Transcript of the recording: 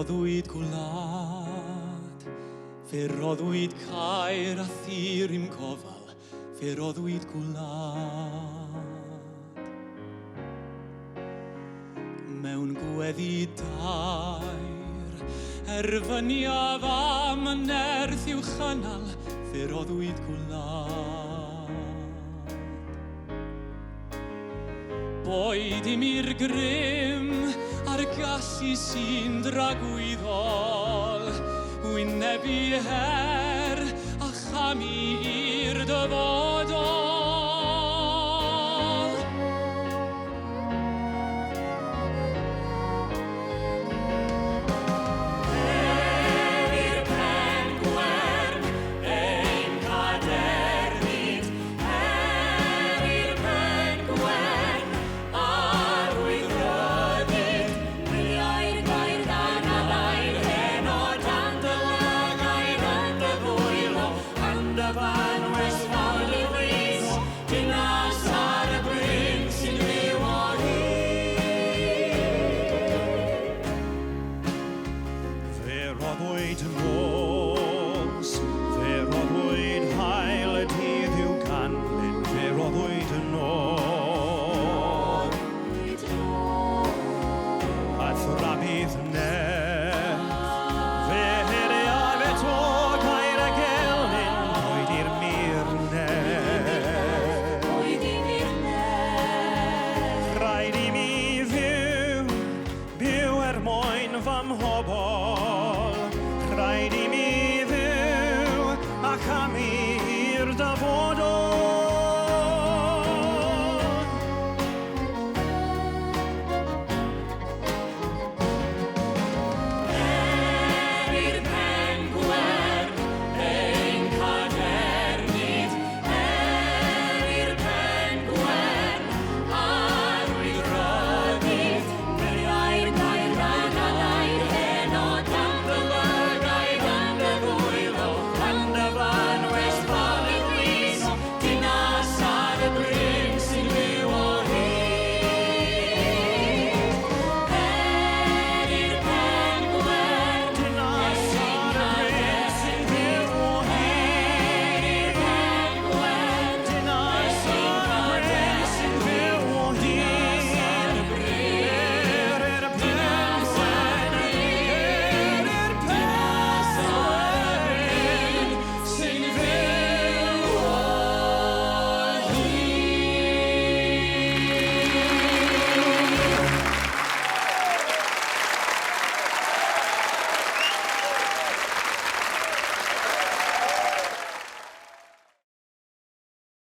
roddwyd gwlad, fe roddwyd Caer a thir i'm gofal, fe roddwyd gwlad. Mewn gweddi dair, erfyniaf am y nerth i'w chynnal, fe roddwyd gwlad. Boed im i'r grym a'r gallu sy'n dragwyddol, wynebu her a chamu i'r dyfodol.